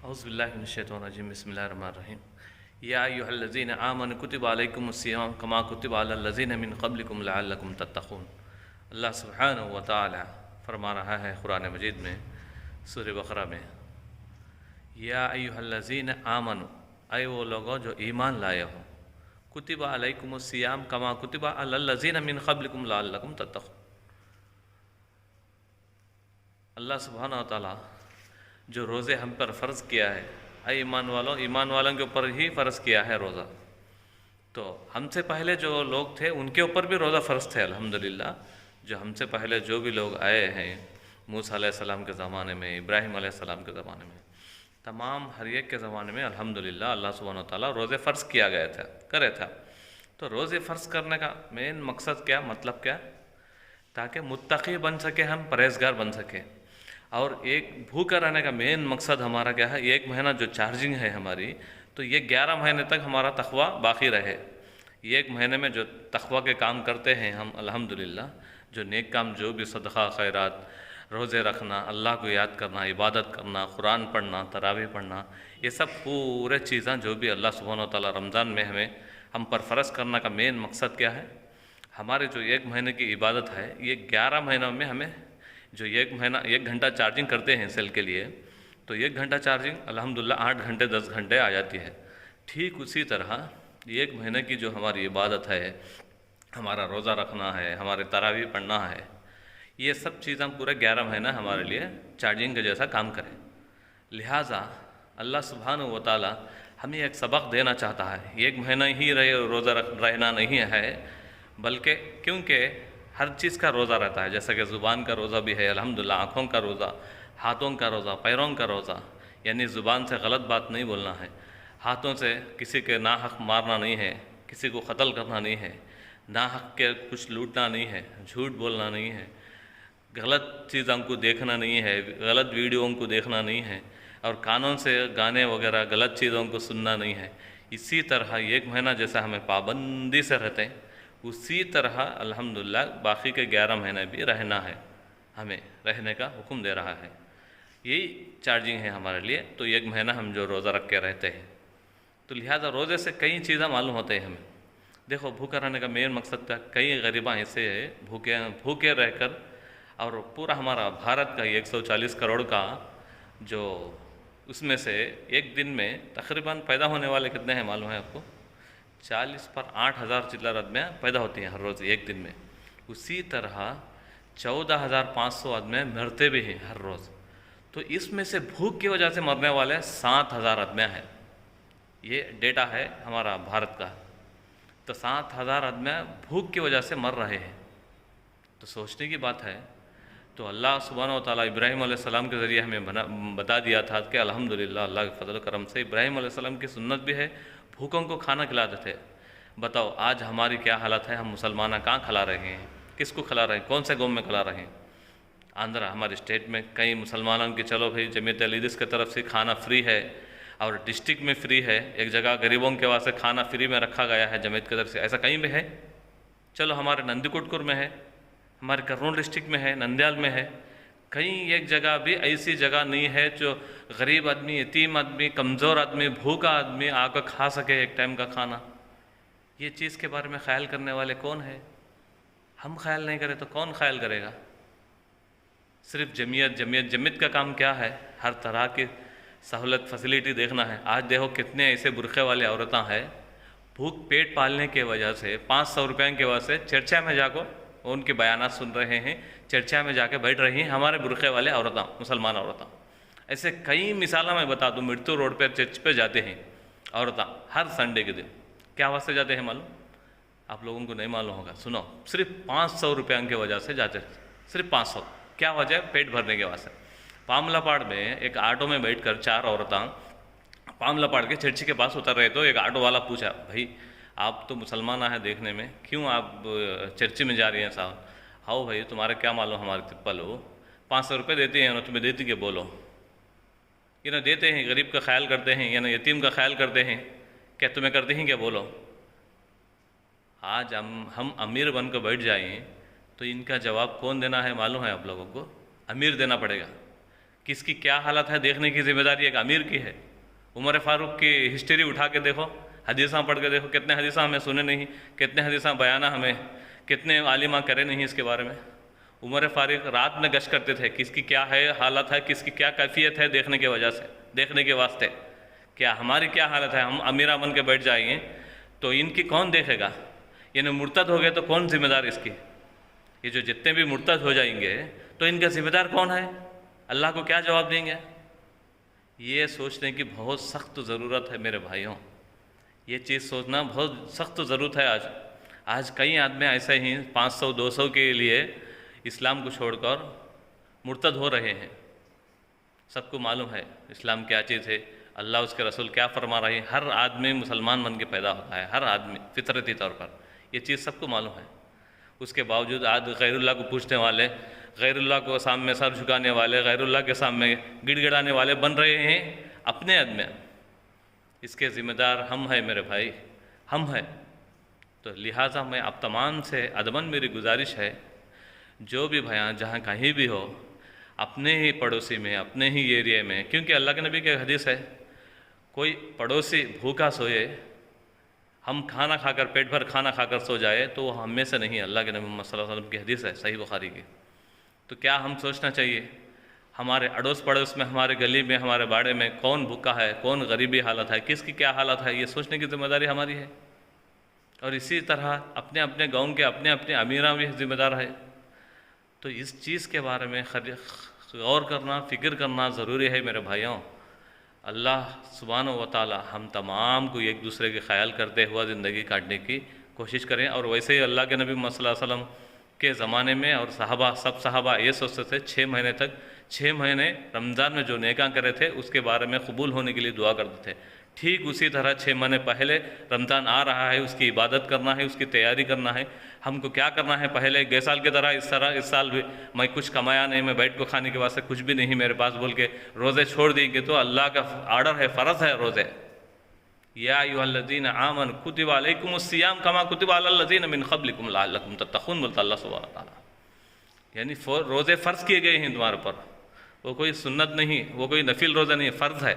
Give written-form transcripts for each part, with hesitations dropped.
औज़ुबिल्लाहिमिनश्शैतानिर्रजीम बिस्मिल्लाहिर्रहमानिर्रहीम या अय्युहल्लज़ीना आमनु कुतिबा अलैकुमुस्सियाम कमा कुतिबा अलल्लज़ीना मिन क़ब्लिकुम लअल्लकुम तत्तक़ून। अल्लाह सुब्हानहु व तआला फरमा रहा है कुरान मजीद में सूरह बक़रा में, या अय्युहल्लज़ीना आमनु, ऐ वो लोगों जो ईमान लाए हो, कुतिबा अलैकुमुस्सियाम कमा कुतिबा अलल्लज़ीना मिन क़ब्लिकुम लअल्लकुम तत्तक़ून। अल्लाह सुब्हानहु व तआला जो रोज़े हम पर फ़र्ज़ किया है, ऐ ईमान वालों के ऊपर ही फ़र्ज़ किया है रोज़ा। तो हमसे पहले जो लोग थे उनके ऊपर भी रोज़ा फ़र्ज़ थे अल्हम्दुलिल्लाह। जो हमसे पहले जो भी लोग आए हैं, मूसा अलैहिस्सलाम के ज़माने में, इब्राहीम अलैहिस्सलाम के ज़माने में, तमाम हर एक के ज़माने में अल्हम्दुलिल्लाह अल्लाह सुब्हानहु व तआला रोज़े फ़र्ज़ किया गया था, करे था। तो रोज़े फ़र्ज़ करने का मेन मकसद क्या, मतलब क्या, ताकि मुत्तक़ी बन सके, हम परहेज़गार बन सकें। और एक भूखा रहने का मेन मकसद हमारा क्या है, एक महीना जो चार्जिंग है हमारी, तो ये 11 महीने तक हमारा तक़वा बाकी रहे। एक महीने में जो तक़वा के काम करते हैं हम अल्हम्दुलिल्लाह, जो नेक काम, जो भी सदक़ा खैरात, रोज़े रखना, अल्लाह को याद करना, इबादत करना, कुरान पढ़ना, तरावी पढ़ना, ये सब पूरे चीज़ें जो भी अल्लाह सुब्हानहु व तआला रमज़ान में हम पर फ़र्ज़ करने का मेन मकसद क्या है, हमारे जो एक महीने की इबादत है, ये 11 महीनों में हमें जो एक महीना 1 घंटा चार्जिंग करते हैं सेल के लिए, तो 1 घंटा चार्जिंग अल्हम्दुलिल्लाह 8 घंटे 10 घंटे आ जाती है। ठीक उसी तरह एक महीने की जो हमारी इबादत है, हमारा रोज़ा रखना है, हमारे तरावी पढ़ना है, ये सब चीज़ें पूरे 11 महीना हमारे लिए चार्जिंग के जैसा काम करें। लिहाजा अल्लाह सुब्हानहु व तआला हमें एक सबक देना चाहता है। एक महीना ही रोज़ा रहना नहीं है, बल्कि क्योंकि हर चीज़ का रोज़ा रहता है, जैसा कि ज़ुबान का रोज़ा भी है अल्हम्दुलिल्लाह, आँखों का रोज़ा, हाथों का रोज़ा, पैरों का रोज़ा, यानी ज़ुबान से गलत बात नहीं बोलना है, हाथों से किसी के नाहक मारना नहीं है, किसी को कत्ल करना नहीं है, नाहक के कुछ लूटना नहीं है, झूठ बोलना नहीं है, गलत चीज़ों को देखना नहीं है, गलत वीडियों को देखना नहीं है, और कानों से गाने वगैरह गलत चीज़ों को सुनना नहीं है। इसी तरह एक महीना जैसा हमें पाबंदी से रहते हैं, उसी तरह अल्हम्दुलिल्लाह बाकी के 11 महीने भी रहना है, हमें रहने का हुक्म दे रहा है। यही चार्जिंग है हमारे लिए। तो एक महीना हम जो रोज़ा रख के रहते हैं, तो लिहाजा रोज़े से कई चीज़ें मालूम होते हैं हमें। देखो, भूखा रहने का मेन मकसद था, कई गरीबा ऐसे है भूखे रहकर, और पूरा हमारा भारत का 140 करोड़ का जो, उसमें से एक दिन में तकरीबन पैदा होने वाले कितने हैं मालूम है आपको? 40 पर 8,000 चिल्लर आदमियाँ पैदा होती हैं हर रोज़ एक दिन में। उसी तरह 14,500 आदमियाँ मरते भी हैं हर रोज़। तो इसमें से भूख की वजह से मरने वाले 7,000 आदमियाँ हैं। ये डेटा है हमारा भारत का। तो 7,000 आदमियाँ भूख की वजह से मर रहे हैं। तो सोचने की बात है। तो अल्लाह सुब्हानहु व तआला इब्राहीम अलैहिस्सलाम के ज़रिए हमें बता दिया था कि अल्हम्दुलिल्लाह अल्लाह के फजल करम से इब्राहीम अलैहिस्सलाम की सुन्नत भी है, भूखों को खाना खिलाते थे। बताओ आज हमारी क्या हालत है, हम मुसलमान कहाँ खिला रहे हैं, किसको खिला रहे हैं, कौन से गाँव में खिला रहे हैं? आंध्रा हमारे स्टेट में कई मुसलमानों की, चलो भाई जमीयत अहले-हदीस की तरफ से खाना फ्री है, और डिस्ट्रिक्ट में फ्री है, एक जगह गरीबों के वास्ते खाना फ्री में रखा गया है जमीयत की तरफ से, ऐसा कहीं भी है? चलो हमारे नंदीकुटकुर में है, हमारे कर्नूल डिस्ट्रिक्ट में है, नंदयाल में है, कहीं एक जगह भी ऐसी जगह नहीं है जो गरीब आदमी, यतीम आदमी, कमज़ोर आदमी, भूखा आदमी आकर खा सके एक टाइम का खाना। ये चीज़ के बारे में ख्याल करने वाले कौन है? हम ख्याल नहीं करें तो कौन ख्याल करेगा? सिर्फ जमीयत का काम क्या है? हर तरह की सहूलत फैसिलिटी देखना है। आज देखो कितने ऐसे बुरखे वाले औरतें हैं, भूख पेट पालने के वजह से 500 रुपये के वजह से चर्चा में जाकर उनके बयानात सुन रहे हैं, चर्चा में जाके बैठ रही हैं हमारे बुरखे वाले औरतें, मुसलमान औरतें। ऐसे कई मिसाल मैं बता दूँ, मृत्यु रोड पर चर्च पे जाते हैं औरतें हर संडे के दिन। क्या वास्ते जाते हैं मालूम? आप लोगों को नहीं मालूम होगा, सुनो। सिर्फ 500 रुपये की वजह से जाते हैं, सिर्फ 500। क्या वजह? पेट भरने के वास्ते। पामलापाड़ में एक ऑटो में बैठकर 4 औरतें पामलापाड़ के चर्च के पास उतर रहे, तो एक ऑटो वाला पूछा, भाई आप तो मुसलमान हैं देखने में, क्यों आप चर्च में जा रही हैं साहब? आओ भाई, तुम्हारे क्या मालूम हमारे तिप्पल हो, 500 रुपये देते हैं ना, तुम्हें देती के बोलो। ये ना देते हैं, गरीब का ख्याल करते हैं, या ना यतीम का ख्याल करते हैं, क्या तुम्हें करते हैं क्या? बोलो। आज हम अमीर बनकर बैठ जाएं तो इनका जवाब कौन देना है मालूम है आप लोगों को? अमीर देना पड़ेगा। किसकी क्या हालत है देखने की जिम्मेदारी एक अमीर की है। उमर फारूक की हिस्ट्री उठा के देखो, हदीसा पढ़ के देखो, कितने हदीसा हमें सुने नहीं, कितने हदीसा बयाना हमें, कितने आलिमा करे नहीं इसके बारे में। उमर फारूक रात में गश्त करते थे, किसकी क्या है हालत है, किसकी क्या कैफियत है देखने के वजह से, देखने के वास्ते। क्या हमारी क्या हालत है, हम अमीरा बन के बैठ जाएंगे तो इनकी कौन देखेगा? यानी मुर्तद हो गए तो कौन जिम्मेदार इसकी? ये जो जितने भी मुर्तद हो जाएंगे तो इनका जिम्मेदार कौन है? अल्लाह को क्या जवाब देंगे? ये सोचने की बहुत सख्त ज़रूरत है मेरे भाइयों, ये चीज़ सोचना बहुत सख्त ज़रूरत है। आज कई आदमी ऐसे ही 500-200 के लिए इस्लाम को छोड़कर मुर्तद हो रहे हैं। सबको मालूम है इस्लाम क्या चीज़ है, अल्लाह उसके रसूल क्या फरमा रहे हैं। हर आदमी मुसलमान बन के पैदा होता है, हर आदमी फितरती तौर पर, ये चीज़ सबको मालूम है। उसके बावजूद आज गैरुल्लाह को पूछने वाले, गैरुल्लाह को सामने सर झुकाने वाले, गैरुल्लाह के सामने गिड़गिड़ाने वाले बन रहे हैं अपने आदमी। इसके ज़िम्मेदार हम हैं मेरे भाई, हम हैं। तो लिहाजा मैं आप तमाम से अदमन मेरी गुजारिश है, जो भी भैया जहाँ कहीं भी हो, अपने ही पड़ोसी में, अपने ही एरिया में, क्योंकि अल्लाह के नबी की हदीस है, कोई पड़ोसी भूखा सोए, हम खाना खाकर पेट भर खाना खाकर सो जाए तो हम में से नहीं। अल्लाह के नबी मोहम्मद सल्लल्लाहु अलैहि वसल्लम की हदीस है सही बुखारी की। तो क्या हम सोचना चाहिए हमारे अड़ोस पड़ोस में, हमारे गली में, हमारे बाड़े में कौन भूखा है, कौन गरीबी हालत है, किसकी क्या हालत है, ये सोचने की जिम्मेदारी हमारी है। और इसी तरह अपने अपने गाँव के अपने अपने अमीरा भी जिम्मेदार है। तो इस चीज़ के बारे में गौर करना, फ़िक्र करना ज़रूरी है मेरे भाइयों। अल्लाह सुब्हानहू व तआला हम तमाम को एक दूसरे के ख्याल करते हुए ज़िंदगी काटने की कोशिश करें। और वैसे ही अल्लाह के नबी मोहम्मद सल्लल्लाहु अलैहि वसल्लम के ज़माने में और सहाबा, सब सहाबा ये सोचते थे 6 महीने तक, 6 महीने रमज़ान में जो नेका करे थे उसके बारे में कबूल होने के लिए दुआ करते थे। ठीक उसी तरह 6 महीने पहले रमज़ान आ रहा है, उसकी इबादत करना है, उसकी तैयारी करना है। हमको क्या करना है, पहले गए साल की तरह इस साल भी मैं कुछ कमाया नहीं, मैं बैठ को खाने के वास्ते कुछ भी नहीं मेरे पास बोल के रोज़े छोड़ देंगे तो अल्लाह का आर्डर है, फ़र्ज़ है रोज़े। या अय्युहल्लज़ीना आमनू कुतिबा अलैकुमुस्सियाम कमा कुतिबा अलल्लज़ीना मिन क़ब्लिकुम लअल्लकुम तत्तक़ून, बोलता अल्लाह सुब्हानहू व तआला। यानी रोज़े फ़र्ज़ किए गए हैं तुम्हारे पर, वो कोई सुन्नत नहीं, वो कोई नफिल रोज़ा नहीं, फ़र्ज़ है।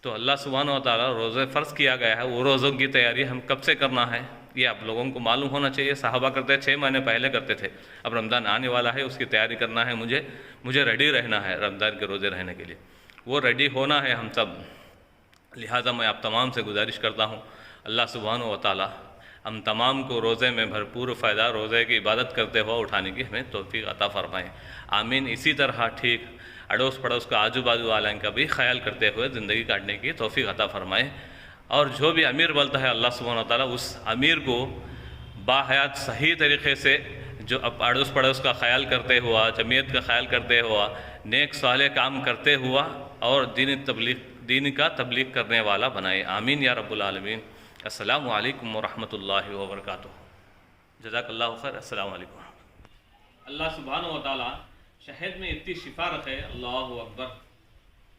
तो अल्लाह सुब्हानहू व तआला रोज़े फ़र्ज़ किया गया है, वो रोज़ों की तैयारी हम कब से करना है ये आप लोगों को मालूम होना चाहिए। सहाबा करते 6 महीने पहले करते थे, अब रमज़ान आने वाला है, उसकी तैयारी करना है, मुझे रेडी रहना है रमज़ान के रोज़े रहने के लिए, वो रेडी होना है हम सब। लिहाजा मैं आप तमाम से गुजारिश करता हूँ अल्लाह सुब्हानहू व तआला हम तमाम को रोज़े में भरपूर फ़ायदा, रोज़े की इबादत करते हुए उठाने की हमें तौफ़ीक़ अता फ़रमाएँ, आमीन। इसी तरह ठीक अड़ोस पड़ोस का, आजू बाजू वालों का भी ख्याल करते हुए ज़िंदगी काटने की तौफ़ीक़ अता फ़रमाएँ। और जो भी अमीर बनता है अल्लाह सुब्हानहू व तआला उस अमीर को बाहयात सही तरीक़े से, जो अड़ोस पड़ोस का ख्याल करते हुआ, जमीयत का ख्याल करते हुआ, नेक साले काम करते हुआ और दीन का तबलीग करने वाला बनाए, आमीन या रब्बुल आलमीन। अस्सलामु अलैकुम व रहमतुल्लाहि व बरकातुहू। जज़ाकल्लाहु खैर। अस्सलामु अलैकुम। अल्लाह सुब्हानहू व तआला शहद में इतनी शिफा रखे, अल्लाहु अकबर,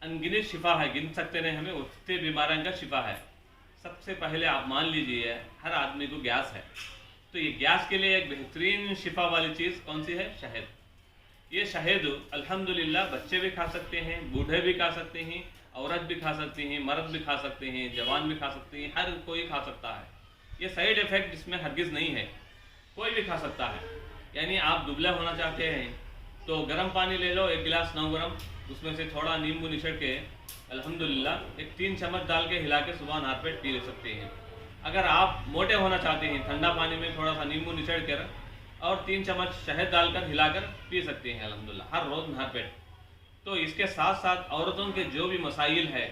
अनगिनत शिफा है, गिन सकते नहीं हमें, उतने बीमारियों का शिफा है। सबसे पहले आप मान लीजिए हर आदमी को गैस है, तो ये गैस के लिए एक बेहतरीन शिफा वाली चीज़ कौन सी है? शहद। ये शहद अल्हम्दुलिल्लाह बच्चे भी खा सकते हैं, बूढ़े भी खा सकते हैं, औरत भी खा सकती हैं, मर्द भी खा सकते हैं, जवान भी खा सकते हैं, हर कोई खा सकता है। ये साइड इफ़ेक्ट इसमें हरगिज़ नहीं है, कोई भी खा सकता है। यानी आप दुबला होना चाहते हैं तो गर्म पानी ले लो, 1 गिलास 9 ग्राम, उसमें से थोड़ा नींबू निचड़ के अल्हम्दुलिल्लाह 1-3 चम्मच डाल के हिला के सुबह नहार पेट पी ले सकते हैं। अगर आप मोटे होना चाहते हैं, ठंडा पानी में थोड़ा सा नींबू निचड़ कर और 3 चम्मच शहद डालकर हिलाकर पी सकते हैं अल्हम्दुलिल्लाह हर रोज़ नहार पेट। तो इसके साथ साथ औरतों के जो भी मसाइल है,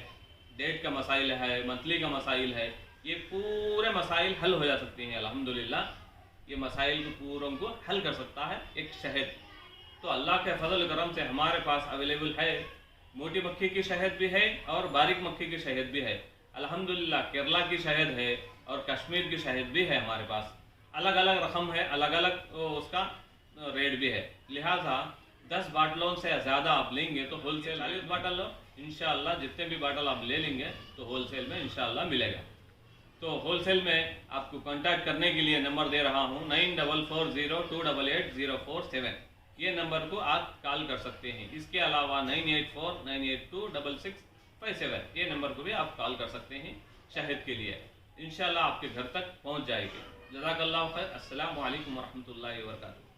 डेट का मसाइल है, मंथली का मसाइल है, ये पूरे मसाइल हल हो जा सकते हैं अल्हम्दुलिल्लाह। ये मसाइल को पूरों को हल कर सकता है एक शहद। तो अल्लाह के फजल करम से हमारे पास अवेलेबल है, मोटी मक्खी की शहद भी है और बारीक मक्खी की शहद भी है अल्हम्दुलिल्लाह। केरला की शहद है और कश्मीर की शहद भी है हमारे पास, अलग अलग रकम है, अलग अलग उसका रेट भी है। लिहाजा 10 बाटलों से ज़्यादा आप लेंगे तो होलसेल 40 बाटल लो इंशाअल्लाह, जितने भी बाटल आप ले लेंगे तो होलसेल में इंशाअल्लाह मिलेगा। तो होलसेल में आपको कांटेक्ट करने के लिए नंबर दे रहा हूँ 9440288047। ये नंबर को आप कॉल कर सकते हैं। इसके अलावा 9849826657 ये नंबर को भी आप कॉल कर सकते हैं शहद के लिए। इंशाल्लाह आपके घर तक पहुंच जाएगी। जज़ाकल्लाहु खैर। अस्सलामु अलैकुम वरहमतुल्लाहि वबरकातुहू।